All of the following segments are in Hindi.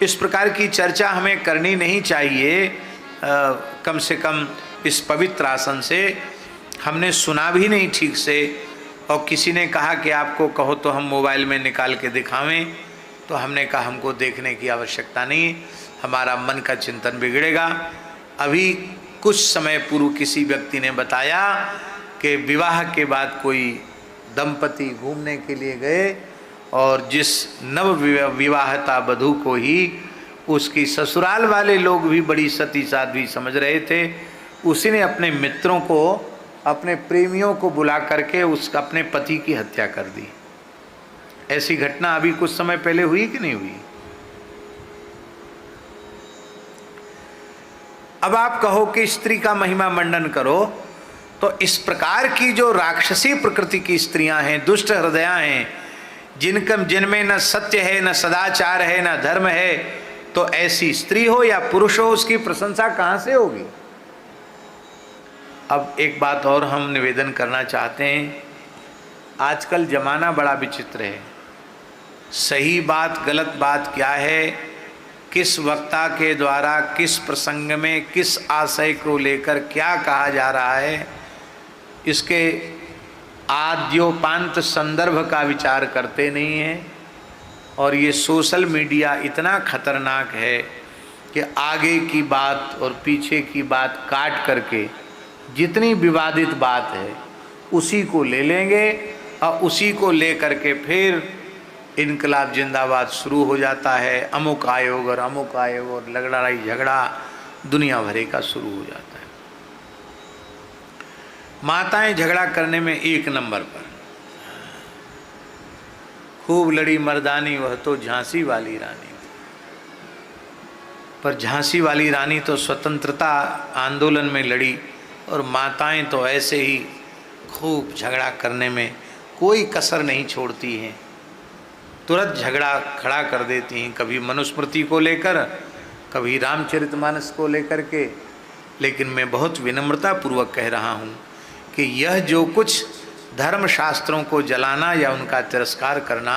इस प्रकार की चर्चा हमें करनी नहीं चाहिए। कम से कम इस पवित्र आसन से हमने सुना भी नहीं ठीक से, और किसी ने कहा कि आपको कहो तो हम मोबाइल में निकाल के दिखावें, तो हमने कहा हमको देखने की आवश्यकता नहीं, हमारा मन का चिंतन बिगड़ेगा। अभी कुछ समय पूर्व किसी व्यक्ति ने बताया कि विवाह के बाद कोई दंपति घूमने के लिए गए और जिस नव विवाहिता वधू को ही उसकी ससुराल वाले लोग भी बड़ी सती साध्वी समझ रहे थे, उसी ने अपने मित्रों को, अपने प्रेमियों को बुला करके अपने पति की हत्या कर दी। ऐसी घटना अभी कुछ समय पहले हुई कि नहीं हुई? अब आप कहो कि स्त्री का महिमा मंडन करो, तो इस प्रकार की जो राक्षसी प्रकृति की स्त्रियां हैं, दुष्ट हृदया हैं, जिनमें न सत्य है, न सदाचार है, न धर्म है, तो ऐसी स्त्री हो या पुरुष हो, उसकी प्रशंसा कहां से होगी? अब एक बात और हम निवेदन करना चाहते हैं। आजकल जमाना बड़ा विचित्र है। सही बात गलत बात क्या है, किस वक्ता के द्वारा किस प्रसंग में किस आशय को लेकर क्या कहा जा रहा है, इसके आद्योपांत संदर्भ का विचार करते नहीं हैं। और ये सोशल मीडिया इतना खतरनाक है कि आगे की बात और पीछे की बात काट करके जितनी विवादित बात है उसी को ले लेंगे और उसी को ले करके फिर इनकलाब जिंदाबाद शुरू हो जाता है। अमुक आयोग और लड़ाई झगड़ा दुनिया भरे का शुरू हो जाता है। माताएं झगड़ा करने में एक नंबर पर, खूब लड़ी मर्दानी वह तो झांसी वाली रानी। पर झांसी वाली रानी तो स्वतंत्रता आंदोलन में लड़ी, और माताएं तो ऐसे ही खूब झगड़ा करने में कोई कसर नहीं छोड़ती हैं, तुरंत झगड़ा खड़ा कर देती हैं, कभी मनुस्मृति को लेकर, कभी रामचरितमानस को लेकर के। लेकिन मैं बहुत विनम्रता पूर्वक कह रहा हूँ कि यह जो कुछ धर्म शास्त्रों को जलाना या उनका तिरस्कार करना,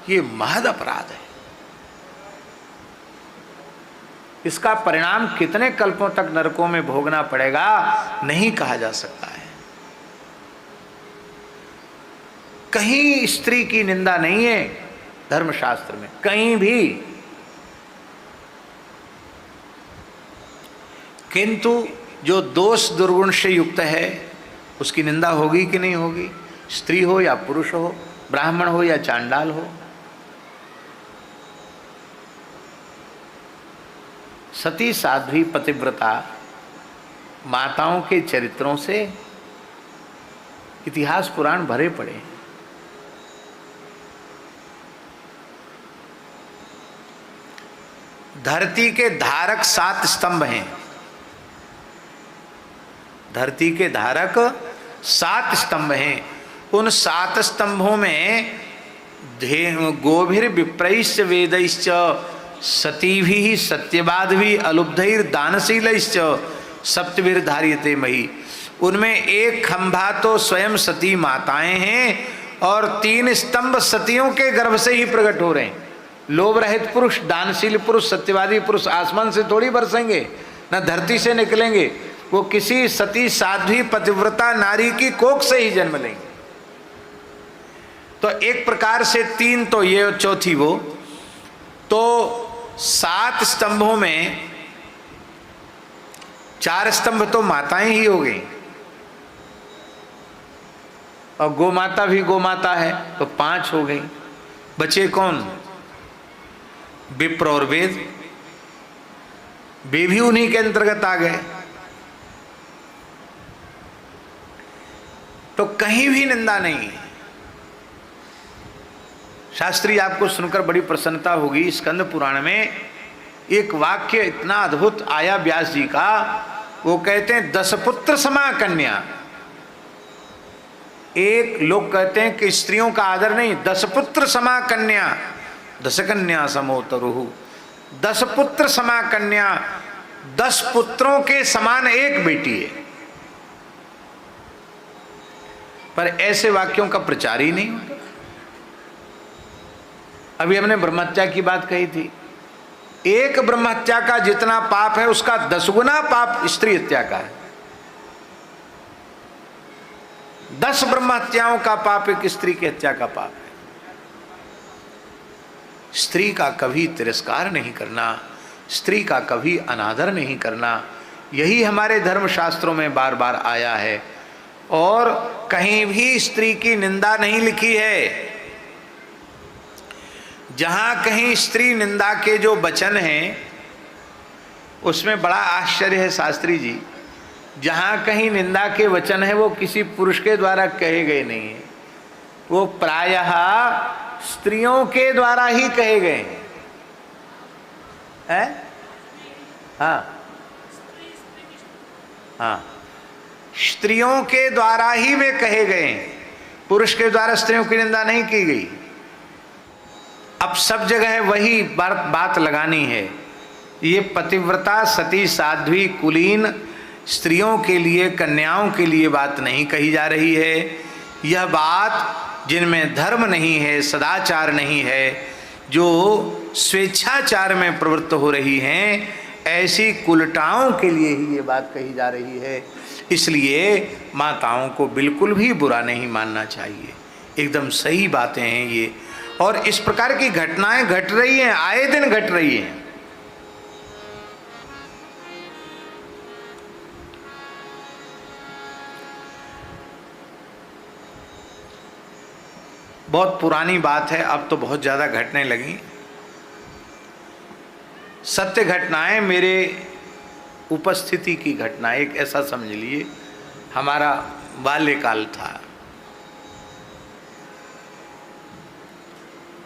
ये महद अपराध है। इसका परिणाम कितने कल्पों तक नरकों में भोगना पड़ेगा नहीं कहा जा सकता है। कहीं स्त्री की निंदा नहीं है धर्मशास्त्र में, कहीं भी। किंतु जो दोष दुर्गुण से युक्त है उसकी निंदा होगी कि नहीं होगी? स्त्री हो या पुरुष हो, ब्राह्मण हो या चांडाल हो। सती साध्वी पतिव्रता माताओं के चरित्रों से इतिहास पुराण भरे पड़े हैं। धरती के धारक 7 स्तंभ हैं। धरती के धारक 7 स्तंभ हैं। उन 7 स्तंभों में गोभिर विप्रैश्च वेदैश्च सतीभिः सत्यवादिभिः अलुब्धैर दानशीलैश्च सप्तभिर धार्यते मही। उनमें एक खंभा तो स्वयं सती माताएं हैं और 3 स्तंभ सतियों के गर्भ से ही प्रकट हो रहे हैं। लोभ रहित पुरुष, दानशील पुरुष, सत्यवादी पुरुष आसमान से थोड़ी बरसेंगे, न धरती से निकलेंगे, वो किसी सती साध्वी पतिव्रता नारी की कोख से ही जन्म लेंगे। तो एक प्रकार से 3 तो ये और चौथी वो, तो 7 स्तंभों में 4 स्तंभ तो माताएं ही हो गई, और गोमाता भी गोमाता है तो 5 हो गई। बचे कौन? विप्र और वेद, वे भी उन्हीं के अंतर्गत आ गए। तो कहीं भी निंदा नहीं है। शास्त्री आपको सुनकर बड़ी प्रसन्नता होगी। स्कंद पुराण में एक वाक्य इतना अद्भुत आया व्यास जी का, वो कहते हैं 10 पुत्र समा कन्या। एक लोग कहते हैं कि स्त्रियों का आदर नहीं, 10 पुत्र समा कन्या, 10 कन्या समो तरुहु। 10 पुत्र समा कन्या, 10 पुत्रों के समान एक बेटी है। पर ऐसे वाक्यों का प्रचार ही नहीं होता। अभी हमने ब्रह्महत्या की बात कही थी, एक ब्रह्म हत्या का जितना पाप है उसका 10 गुना पाप स्त्री हत्या का है। 10 ब्रह्म हत्याओं का पाप एक स्त्री की हत्या का पाप है। स्त्री का कभी तिरस्कार नहीं करना, स्त्री का कभी अनादर नहीं करना, यही हमारे धर्मशास्त्रों में बार बार आया है। और कहीं भी स्त्री की निंदा नहीं लिखी है। जहां कहीं स्त्री निंदा के जो वचन हैं उसमें बड़ा आश्चर्य है शास्त्री जी, जहां कहीं निंदा के वचन है वो किसी पुरुष के द्वारा कहे गए नहीं है, वो प्रायः स्त्रियों के द्वारा ही कहे गए हैं। हाँ हाँ, स्त्रियों के द्वारा ही वे कहे गए, पुरुष के द्वारा स्त्रियों की निंदा नहीं की गई। अब सब जगह वही बात लगानी है। ये पतिव्रता सती साध्वी कुलीन स्त्रियों के लिए, कन्याओं के लिए बात नहीं कही जा रही है। यह बात जिनमें धर्म नहीं है, सदाचार नहीं है, जो स्वेच्छाचार में प्रवृत्त हो रही हैं, ऐसी कुलटाओं के लिए ही ये बात कही जा रही है। इसलिए माताओं को बिल्कुल भी बुरा नहीं मानना चाहिए, एकदम सही बातें हैं ये। और इस प्रकार की घटनाएं घट रही हैं, आए दिन घट रही हैं। बहुत पुरानी बात है, अब तो बहुत ज़्यादा घटने लगी। सत्य घटनाएं, मेरे उपस्थिति की घटना। एक ऐसा समझ लिए, हमारा बाल्यकाल था,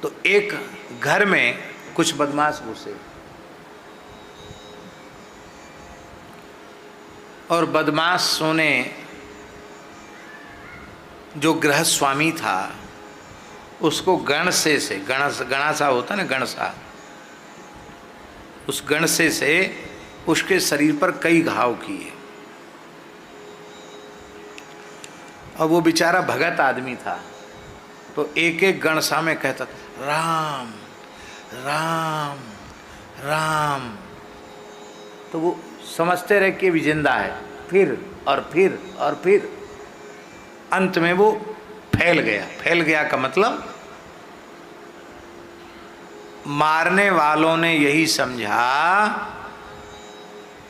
तो एक घर में कुछ बदमाश घुसे और बदमाशों ने जो गृहस्थ स्वामी था उसको गणसे से, गणासा होता ना, गणसा, उस गणसे से उसके शरीर पर कई घाव किए। और वो बेचारा भगत आदमी था, तो एक एक गणसा में कहता था राम राम राम। तो वो समझते रहे कि भी जिंदा है, फिर और फिर और फिर, अंत में वो फैल गया। फैल गया का मतलब मारने वालों ने यही समझा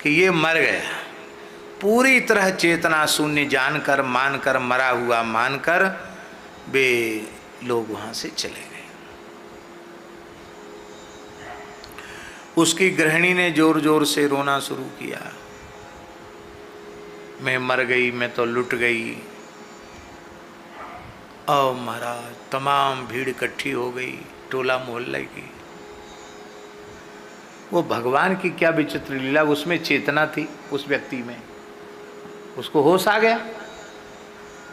कि ये मर गया, पूरी तरह चेतना शून्य जानकर, मानकर, मरा हुआ मानकर वे लोग वहां से चले गए। उसकी गृहिणी ने जोर जोर से रोना शुरू किया, मैं मर गई, मैं तो लुट गई। और महाराज तमाम भीड़ इकट्ठी हो गई, टोला मोहल्ले की। वो भगवान की क्या विचित्र लीला, उसमें चेतना थी उस व्यक्ति में, उसको होश आ गया।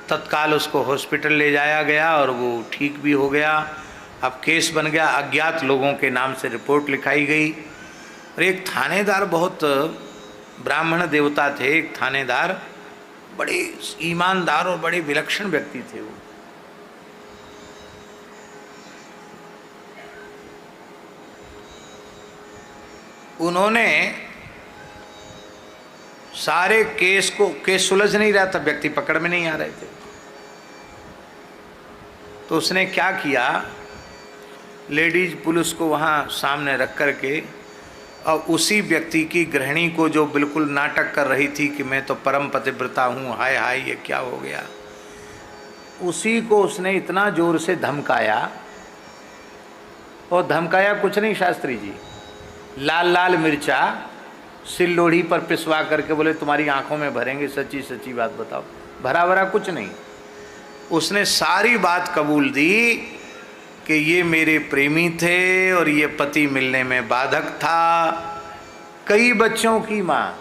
तत्काल उसको हॉस्पिटल ले जाया गया और वो ठीक भी हो गया। अब केस बन गया, अज्ञात लोगों के नाम से रिपोर्ट लिखाई गई। और एक थानेदार, बहुत ब्राह्मण देवता थे, एक थानेदार, बड़े ईमानदार और बड़े विलक्षण व्यक्ति थे वो। उन्होंने सारे केस सुलझ नहीं रहा था, व्यक्ति पकड़ में नहीं आ रहे थे, तो उसने क्या किया, लेडीज पुलिस को वहाँ सामने रख कर के और उसी व्यक्ति की गृहिणी को, जो बिल्कुल नाटक कर रही थी कि मैं तो परम पतिव्रता हूँ, हाय हाय ये क्या हो गया, उसी को उसने इतना जोर से धमकाया। और धमकाया कुछ नहीं शास्त्री जी, लाल लाल मिर्चा सिल्लोड़ी पर पिसवा करके बोले तुम्हारी आंखों में भरेंगे, सच्ची सच्ची बात बताओ। भरा भरा कुछ नहीं, उसने सारी बात कबूल दी कि ये मेरे प्रेमी थे और ये पति मिलने में बाधक था, कई बच्चों की माँ।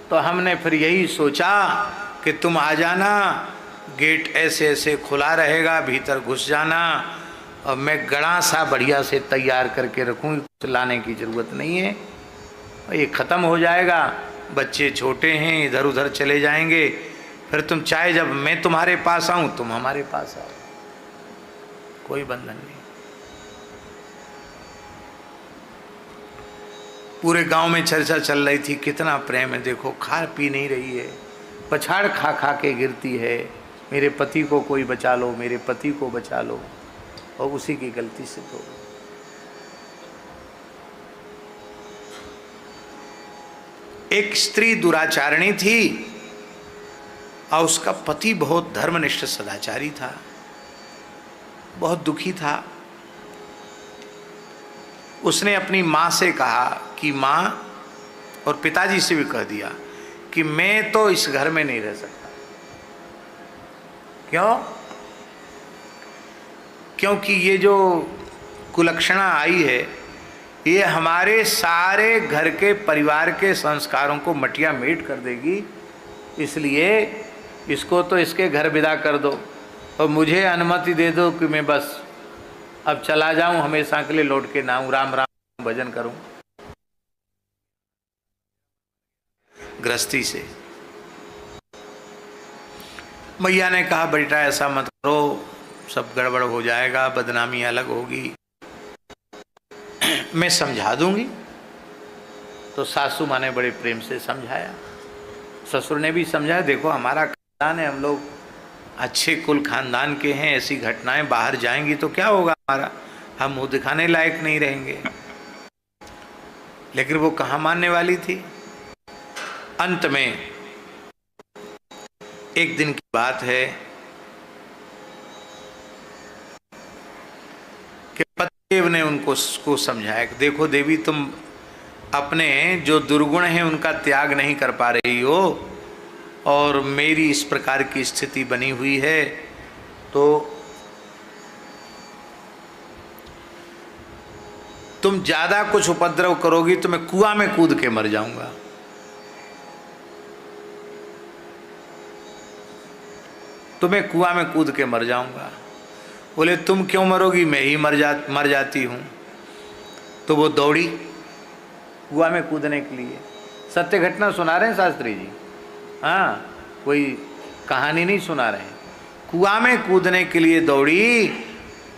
तो हमने फिर यही सोचा कि तुम आ जाना, गेट ऐसे ऐसे खुला रहेगा, भीतर घुस जाना, और मैं गड़ा सा बढ़िया से तैयार करके रखूँ, लाने की ज़रूरत नहीं है, ये ख़त्म हो जाएगा। बच्चे छोटे हैं, इधर उधर चले जाएंगे, फिर तुम चाहे जब मैं तुम्हारे पास आऊँ तुम हमारे पास आओ, कोई बंधन नहीं। पूरे गांव में चर्चा चल रही थी, कितना प्रेम है, देखो खा पी नहीं रही है, पछाड़ खा खा के गिरती है, मेरे पति को कोई बचा लो, मेरे पति को बचा लो, और उसी की गलती से तो एक स्त्री दुराचारणी थी और उसका पति बहुत धर्मनिष्ठ सदाचारी था, बहुत दुखी था। उसने अपनी माँ से कहा कि माँ, और पिताजी से भी कह दिया कि मैं तो इस घर में नहीं रह सकता। क्यों? क्योंकि ये जो कुलक्षणा आई है ये हमारे सारे घर के परिवार के संस्कारों को मटिया मेट कर देगी, इसलिए इसको तो इसके घर विदा कर दो और मुझे अनुमति दे दो कि मैं बस अब चला जाऊं, हमेशा के लिए लौट के ना आऊं, राम राम भजन करूं गृहस्थी से। मैया ने कहा बेटा ऐसा मत करो, सब गड़बड़ हो जाएगा, बदनामी अलग होगी, मैं समझा दूंगी। तो सासू माँ ने बड़े प्रेम से समझाया, ससुर ने भी समझाया, देखो हमारा खानदान है, हम लोग अच्छे कुल खानदान के हैं, ऐसी घटनाएं बाहर जाएंगी तो क्या होगा हमारा, हम मुंह दिखाने लायक नहीं रहेंगे। लेकिन वो कहाँ मानने वाली थी। अंत में एक दिन की बात है कि पतिदेव ने उनको समझाया कि देखो देवी, तुम अपने जो दुर्गुण हैं उनका त्याग नहीं कर पा रही हो और मेरी इस प्रकार की स्थिति बनी हुई है, तो तुम ज्यादा कुछ उपद्रव करोगी तो मैं कुआं में कूद के मर जाऊंगा। तुम्हें कुआं में कूद के मर जाऊंगा। बोले तुम क्यों मरोगी, मैं ही मर जाती हूं। तो वो दौड़ी कुआं में कूदने के लिए। सत्य घटना सुना रहे हैं शास्त्री जी, हाँ, कोई कहानी नहीं सुना रहे हैं। कुआं में कूदने के लिए दौड़ी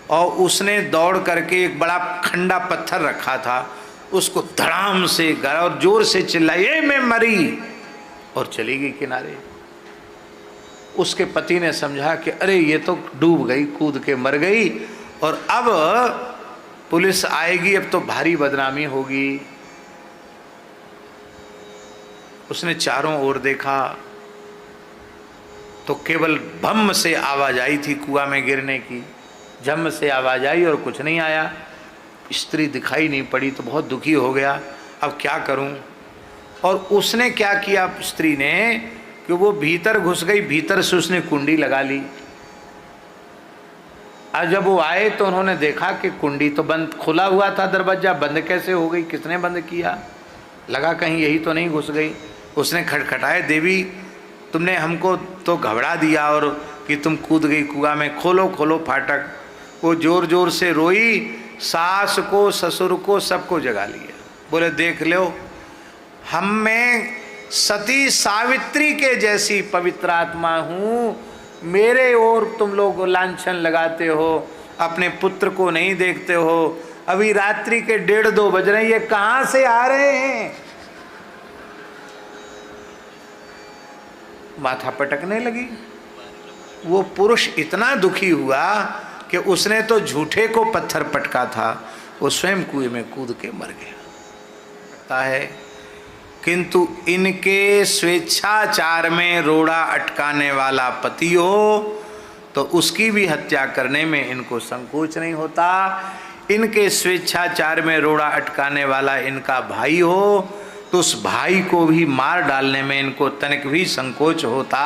और उसने दौड़ करके एक बड़ा खंडा पत्थर रखा था, उसको धड़ाम से गड़ा और जोर से चिल्लाई, ए मैं मरी, और चली गई किनारे। उसके पति ने समझा कि अरे ये तो डूब गई, कूद के मर गई और अब पुलिस आएगी, अब तो भारी बदनामी होगी। उसने चारों ओर देखा तो केवल भम से आवाज आई थी कुआं में गिरने की, झम से आवाज आई और कुछ नहीं आया। स्त्री दिखाई नहीं पड़ी तो बहुत दुखी हो गया, अब क्या करूं। और उसने क्या किया स्त्री ने कि वो भीतर घुस गई, भीतर से उसने कुंडी लगा ली। आज जब वो आए तो उन्होंने देखा कि कुंडी तो बंद, खुला हुआ था दरवाजा, बंद कैसे हो गई, किसने बंद किया, लगा कहीं यही तो नहीं घुस गई। उसने खटखटाया, देवी तुमने हमको तो घबरा दिया और कि तुम कूद गई कुआं में, खोलो खोलो फाटक। वो जोर जोर से रोई, सास को ससुर को सबको जगा लिया। बोले देख लो, हम में सती सावित्री के जैसी पवित्र आत्मा हूँ, मेरे ओर तुम लोग लांछन लगाते हो, अपने पुत्र को नहीं देखते हो। अभी रात्रि के 1:30-2 बज रहे हैं, ये कहाँ से आ रहे हैं। माथा पटकने लगी। वो पुरुष इतना दुखी हुआ कि उसने तो झूठे को पत्थर पटका था, वो स्वयं कुएं में कूद के मर गया। लगता है किंतु इनके स्वेच्छाचार में रोड़ा अटकाने वाला पति हो तो उसकी भी हत्या करने में इनको संकोच नहीं होता। इनके स्वेच्छाचार में रोड़ा अटकाने वाला इनका भाई हो तो उस भाई को भी मार डालने में इनको तनिक भी संकोच होता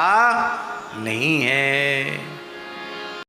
नहीं है।